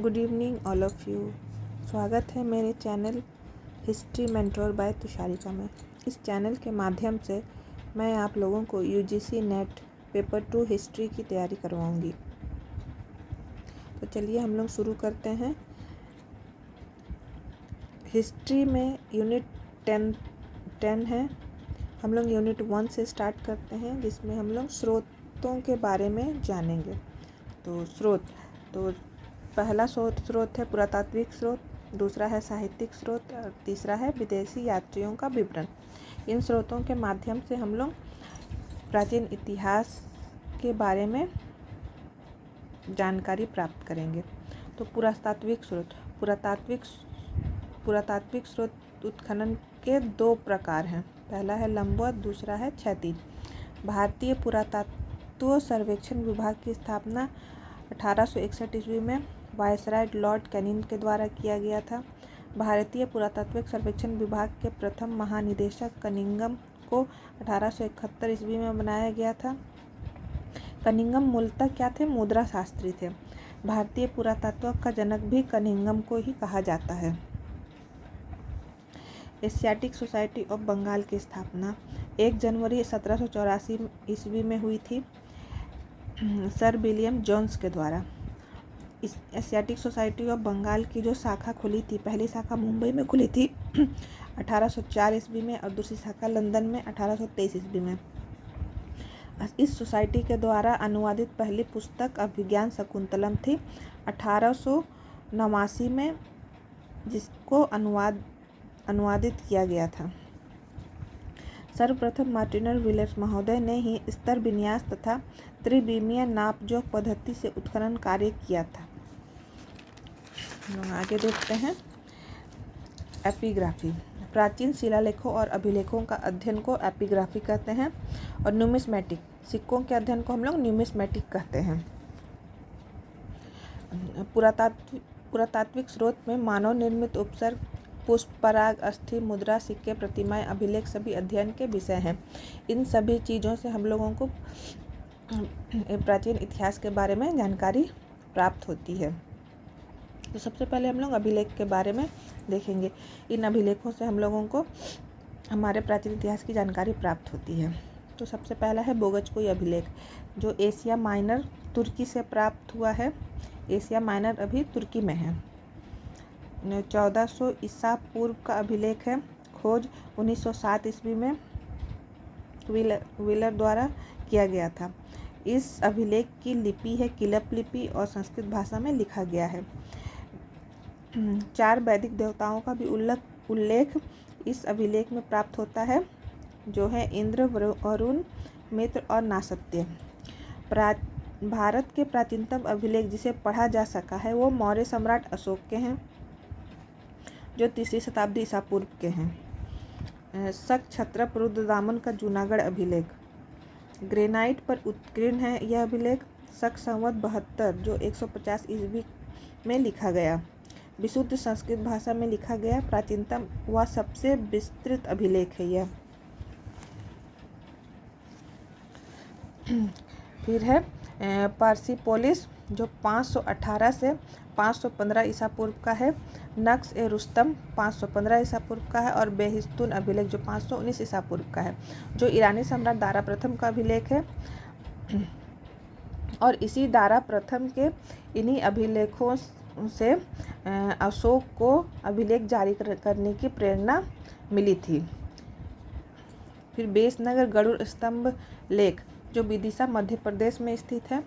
Good evening all of you. स्वागत है मेरे channel history mentor by Tusharika में। इस चैनल के माध्यम से मैं आप लोगों को यूजीसी नेट पेपर 2 हिस्ट्री की तैयारी करवाऊंगी। तो चलिए हम लोग शुरू करते हैं। हिस्ट्री में यूनिट 10 है। हम लोग यूनिट 1 से स्टार्ट करते हैं, जिसमें हम लोग स्रोतों के बारे में जानेंगे। तो स्रोत, तो पहला स्रोत है पुरातात्विक स्रोत, दूसरा है साहित्यिक स्रोत और तीसरा है विदेशी यात्रियों का विवरण। इन स्रोतों के माध्यम से हम लोग प्राचीन इतिहास के बारे में जानकारी प्राप्त करेंगे। तो पुरातात्विक स्रोत, पुरातात्विक स्रोत उत्खनन के 2 प्रकार हैं। पहला है लंबवत, दूसरा है क्षैतिज। भारतीय पुरातत्व सर्वेक्षण विभाग की स्थापना 1861 ईस्वी में वायसराय लॉर्ड कैनिंग के द्वारा किया गया था। भारतीय पुरातत्व सर्वेक्षण विभाग के प्रथम महानिदेशक कनिंघम को 1871 ईस्वी में बनाया गया था। कनिंघम मूलतः क्या थे? मुद्रा शास्त्री थे। भारतीय पुरातत्व का जनक भी कनिंघम को ही कहा जाता है। एशियाटिक सोसाइटी ऑफ बंगाल की स्थापना 1 जनवरी 1784 ईस्वी में हुई थी सर विलियम जोन्स के द्वारा। इस एशियाटिक सोसाइटी ऑफ बंगाल की जो शाखा खुली थी, पहली शाखा मुंबई में खुली थी 1804 ईस्वी में और दूसरी शाखा लंदन में 1823 ईस्वी में। इस सोसाइटी के द्वारा अनुवादित पहली पुस्तक अभिज्ञान शकुंतलम थी 1889 में, जिसको अनुवादित किया गया था। सर्वप्रथम मार्टिनर विलियम्स महोदय ने ही स्तर विन्यास तथा त्रिविमीय नापजोख पद्धति से उत्खनन कार्य किया था। हम लोग आगे देखते हैं। एपिग्राफी, प्राचीन शिलालेखों और अभिलेखों का अध्ययन को एपिग्राफी कहते हैं। और न्यूमिस्मेटिक, सिक्कों के अध्ययन को हम लोग न्यूमिस्मेटिक कहते हैं। पुरातात्विक स्रोत में मानव निर्मित उपसर्ग, पुष्प, पराग, अस्थि, मुद्रा, सिक्के, प्रतिमाएं, अभिलेख सभी अध्ययन के विषय हैं। इन सभी चीज़ों से हम लोगों को प्राचीन इतिहास के बारे में जानकारी प्राप्त होती है। तो सबसे पहले हम लोग अभिलेख के बारे में देखेंगे। इन अभिलेखों से हम लोगों को हमारे प्राचीन इतिहास की जानकारी प्राप्त होती है। तो सबसे पहला है बोगचकोई अभिलेख, जो एशिया माइनर तुर्की से प्राप्त हुआ है। एशिया माइनर अभी तुर्की में है। 1400 ईसा पूर्व का अभिलेख है। खोज 1907 ईस्वी में व्हीलर द्वारा किया गया था। इस अभिलेख की लिपि है किलप लिपि और संस्कृत भाषा में लिखा गया है। 4 वैदिक देवताओं का भी उल्लेख इस अभिलेख में प्राप्त होता है, जो है इंद्र, वरुण, मित्र और नासत्य। भारत के प्राचीनतम अभिलेख जिसे पढ़ा जा सका है वो मौर्य सम्राट अशोक के हैं, जो 3री शताब्दी ईसा पूर्व के हैं। शक क्षत्रप रुद्रदामन का जूनागढ़ अभिलेख, ग्रेनाइट पर उत्कीर्ण है यह अभिलेख। शक संवत 72, जो 150 ईस्वी में लिखा गया, विशुद्ध संस्कृत भाषा में लिखा गया, प्राचीनतम व सबसे विस्तृत अभिलेख है यह। फिर है पार्सिपोलिस, जो 518 से 515 ईसा पूर्व का है। नक्श ए रुस्तम 515 ईसा पूर्व का है। और बेहिस्तून अभिलेख, जो 519 ईसा पूर्व का है, जो ईरानी सम्राट दारा प्रथम का अभिलेख है। और इसी दारा प्रथम के इन्हीं अभिलेखों से अशोक को अभिलेख जारी करने की प्रेरणा मिली थी। फिर बेसनगर गरुड़ स्तंभ लेख, जो विदिशा मध्य प्रदेश में स्थित है,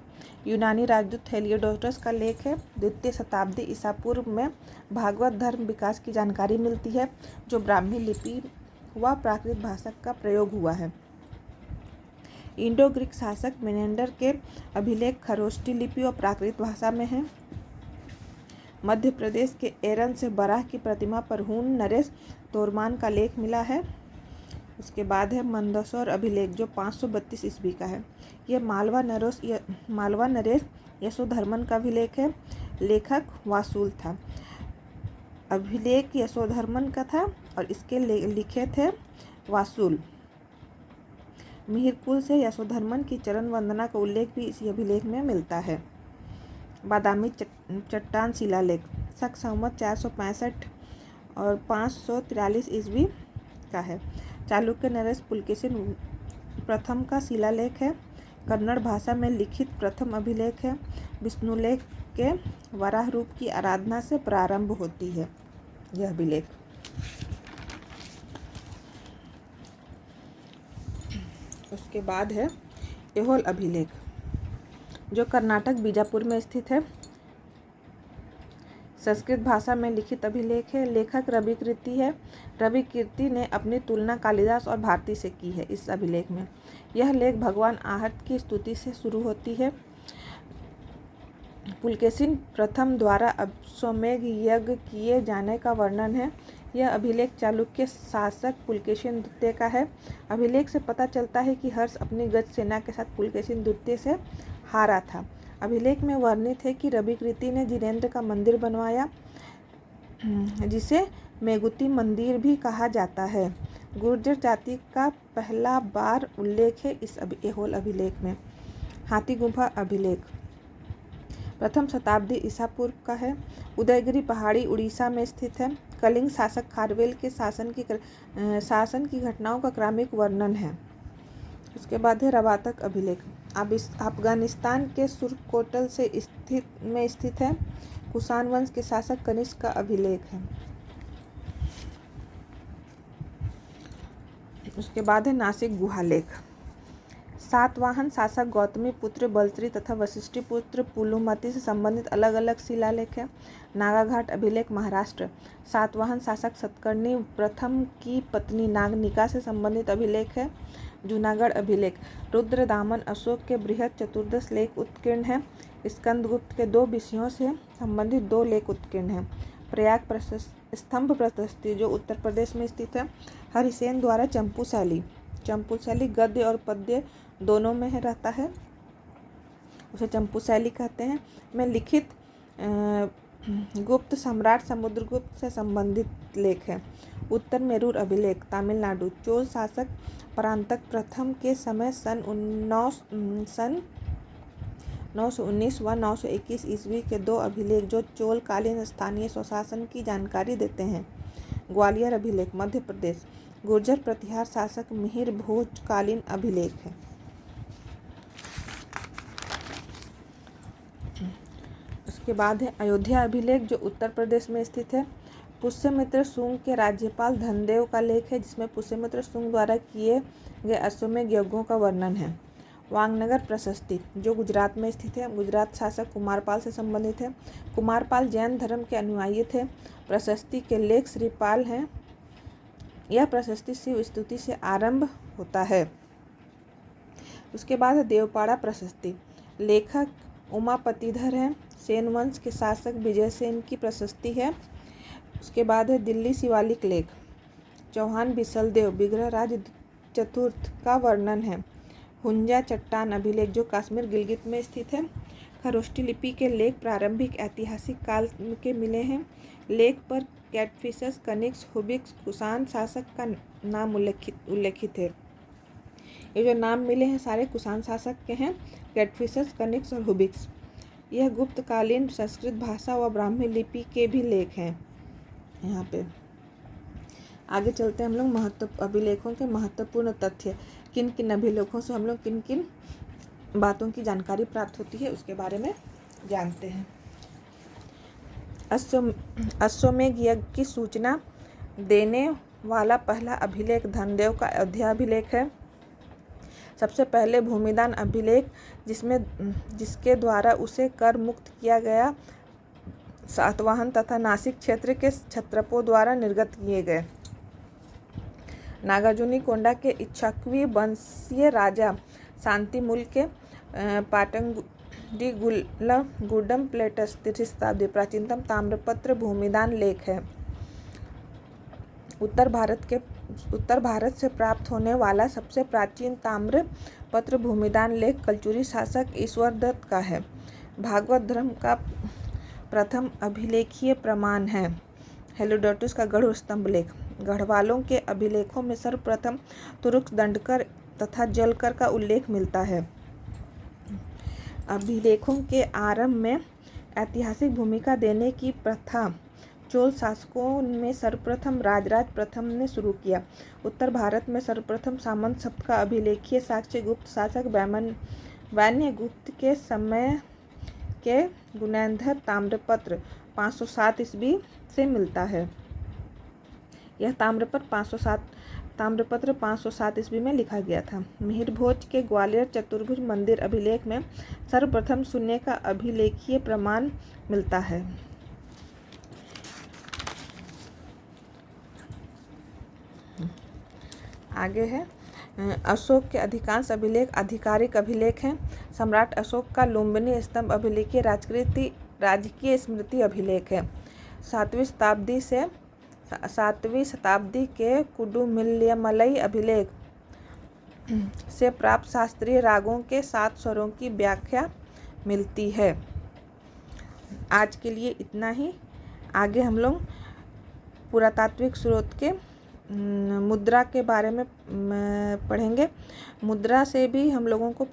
यूनानी राजदूत हेलियोडोटस का लेख है। 2वीं शताब्दी ईसा पूर्व में भागवत धर्म विकास की जानकारी मिलती है, जो ब्राह्मी लिपि व प्राकृत भाषा का प्रयोग हुआ है। इंडो ग्रीक शासक मेनेंडर के अभिलेख खरोष्टी लिपि और प्राकृत भाषा में है। मध्य प्रदेश के एरन से बराह की प्रतिमा पर हून नरेश तोरमान का लेख मिला है। उसके बाद है मंदसौर अभिलेख, जो 532 ईस्वी का है। यह मालवा नरेश यशोधर्मन का अभिलेख है। लेखक वासुल था। अभिलेख यशोधर्मन का था और इसके लिखे थे वासुल। मिहिरकुल से यशोधर्मन की चरण वंदना का उल्लेख भी इसी अभिलेख में मिलता है। बादामी चट्टान शिलालेख शक संवत 465 और 543 ईस्वी का है। चालुक्य नरेश पुलकेशिन प्रथम का शिलालेख है। कन्नड़ भाषा में लिखित प्रथम अभिलेख है। विष्णुलेख के वराह रूप की आराधना से प्रारंभ होती है यह अभिलेख। उसके बाद है ऐहोल अभिलेख जो कर्नाटक बीजापुर में स्थित है। संस्कृत भाषा में लिखित अभिलेख है। लेखक रवि कीर्ति है। रवि कीर्ति ने अपनी तुलना कालिदास और भारती से की है इस अभिलेख में। यह लेख भगवान आहट की स्तुति से शुरू होती है। पुलकेशिन प्रथम द्वारा अश्वमेध यज्ञ किए जाने का वर्णन है। यह अभिलेख चालुक्य शासक पुलकेशिन द्वितीय का है। अभिलेख से पता चलता है कि हर्ष अपनी गज सेना के साथ पुलकेशिन द्वितीय से हारा था। अभिलेख में वर्णित है कि रवि कीर्ति ने जिनेंद्र का मंदिर बनवाया जिसे मेगुती मंदिर भी कहा जाता है। गुर्जर जाति का पहला बार उल्लेख है इस ऐहोल अभिलेख में। हाथी गुफा अभिलेख प्रथम शताब्दी ईसा पूर्व का है। उदयगिरी पहाड़ी उड़ीसा में स्थित है। कलिंग शासक खारवेल के शासन की घटनाओं का क्रमिक वर्णन है। उसके बाद है रवातक अभिलेख अफगानिस्तान के सुरकोटल से स्थित है। कुषाण वंश के शासक कनिष्क का अभिलेख है। उसके बाद है नासिक गुहालेख सातवाहन शासक गौतमी पुत्र बलश्री तथा वशिष्ठी पुत्र पुलुमति से संबंधित अलग अलग शिलालेख है। नागाघाट अभिलेख महाराष्ट्र सातवाहन शासक सतकर्णी प्रथम की पत्नी नागनिका से संबंधित अभिलेख है। जूनागढ़ अभिलेख रुद्रदामन अशोक के बृहद चतुर्दश लेख उत्कीर्ण है। स्कंदगुप्त के 2 विषयों से संबंधित 2 लेख उत्कीर्ण हैं। प्रयाग स्तंभ प्रशस्ति जो उत्तर प्रदेश में स्थित है। हरिसेन द्वारा चंपू शैली गद्य और पद्य दोनों में रहता है, उसे चंपू शैली कहते हैं। में लिखित गुप्त सम्राट समुद्रगुप्त से संबंधित लेख है। उत्तर मेरूर अभिलेख तमिलनाडु चोल शासक परांतक प्रथम के समय सन 919 व 921 ईस्वी के 2 अभिलेख जो चोल कालीन स्थानीय स्वशासन की जानकारी देते हैं। ग्वालियर अभिलेख मध्य प्रदेश गुर्जर प्रतिहार शासक मिहिर भोज कालीन अभिलेख है। उसके बाद है अयोध्या अभिलेख जो उत्तर प्रदेश में स्थित है। पुष्यमित्र शुंग के राज्यपाल धनदेव का लेख है जिसमें पुष्यमित्र शुंग द्वारा किए गए अश्वमेध यज्ञों का वर्णन है। वांगनगर प्रशस्ति जो गुजरात में स्थित है। गुजरात शासक कुमारपाल से संबंधित है। कुमारपाल जैन धर्म के अनुयायी थे। प्रशस्ति के लेख श्रीपाल हैं। यह प्रशस्ति शिव स्तुति से आरंभ होता है। उसके बाद है देवपाड़ा प्रशस्ति लेखक उमापतिधर हैं। सेन वंश के शासक विजय सेन की प्रशस्ति है। उसके बाद है दिल्ली शिवालिक लेख चौहान बिसलदेव विग्रहराज चतुर्थ का वर्णन है। हुंजा चट्टान अभिलेख जो कश्मीर गिलगित में स्थित है। खरोष्टी लिपि के लेख प्रारंभिक ऐतिहासिक काल के मिले हैं। लेख पर कैटफिशस कनिक्स हुबिक्स कुषाण शासक का नाम उल्लेखित है। ये जो नाम मिले हैं सारे कुषाण शासक के हैं, कैटफिशस कनिक्स और हुबिक्स। यह गुप्तकालीन संस्कृत भाषा व ब्राह्मी लिपि के भी लेख हैं। यहाँ पे आगे चलते हैं हम लोग अभिलेखों के महत्वपूर्ण तथ्य। किन किन अभिलेखों से हम लोग किन किन बातों की जानकारी प्राप्त होती है उसके बारे में जानते हैं। अश्वमेध यज्ञ की सूचना देने वाला पहला अभिलेख धनदेव का अयोध्या अभिलेख है। सबसे पहले भूमिदान अभिलेख जिसके द्वारा उसे कर मुक्त किया गया सातवाहन तथा नासिक क्षेत्र के क्षत्रपों द्वारा निर्गत किए गए। नागार्जुनी कोंडा के इक्ष्वाकु वंशीय राजा शांतिमूल के पाटंगुडम प्लेटस 3वीं शताब्दी प्राचीनतम ताम्रपत्र भूमिदान लेख है। उत्तर भारत से प्राप्त होने वाला सबसे प्राचीन ताम्र पत्र भूमिदान लेख कलचुरी शासक ईश्वरदत्त का है। भागवत धर्म का प्रथम अभिलेखीय प्रमाण है। हेरोडोटस का गढ़ स्तंभ लेख। गढ़वालों के अभिलेखों में सर्वप्रथम तुरुक दंडकर तथा जलकर का उल्लेख मिलता है। अभिलेखों के आरंभ में ऐतिहासिक भूमिका देने की प्रथा चोल शासकों में सर्वप्रथम राजराज प्रथम ने शुरू किया। उत्तर भारत में सर्वप्रथम सामंत शब्द का अभिलेखीय साक्ष्य गुप्त शासक वान्यगुप्त के समय के गुणेंद्र ताम्रपत्र 507 ईस्वी से मिलता है। यह ताम्रपत्र 507 ईस्वी में लिखा गया था। मिहिर भोज के ग्वालियर चतुर्भुज मंदिर अभिलेख में सर्वप्रथम शून्य का अभिलेखीय प्रमाण मिलता है। आगे है अशोक के अधिकांश अभिलेख आधिकारिक अभिलेख हैं। सम्राट अशोक का लुम्बिनी स्तंभ अभिलेखीय राजकीय स्मृति अभिलेख है। 7वीं शताब्दी के कुडुमिल्यमलई अभिलेख से प्राप्त शास्त्रीय रागों के 7 स्वरों की व्याख्या मिलती है। आज के लिए इतना ही। आगे हम लोग पुरातात्विक स्रोत के मुद्रा के बारे में पढ़ेंगे। मुद्रा से भी हम लोगों को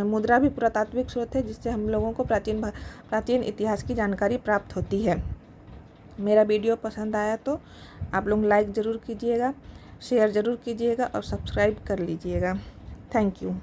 मुद्रा भी पुरातात्विक स्रोत है, जिससे हम लोगों को प्राचीन इतिहास की जानकारी प्राप्त होती है। मेरा वीडियो पसंद आया तो आप लोग लाइक ज़रूर कीजिएगा, शेयर ज़रूर कीजिएगा और सब्सक्राइब कर लीजिएगा। Thank you.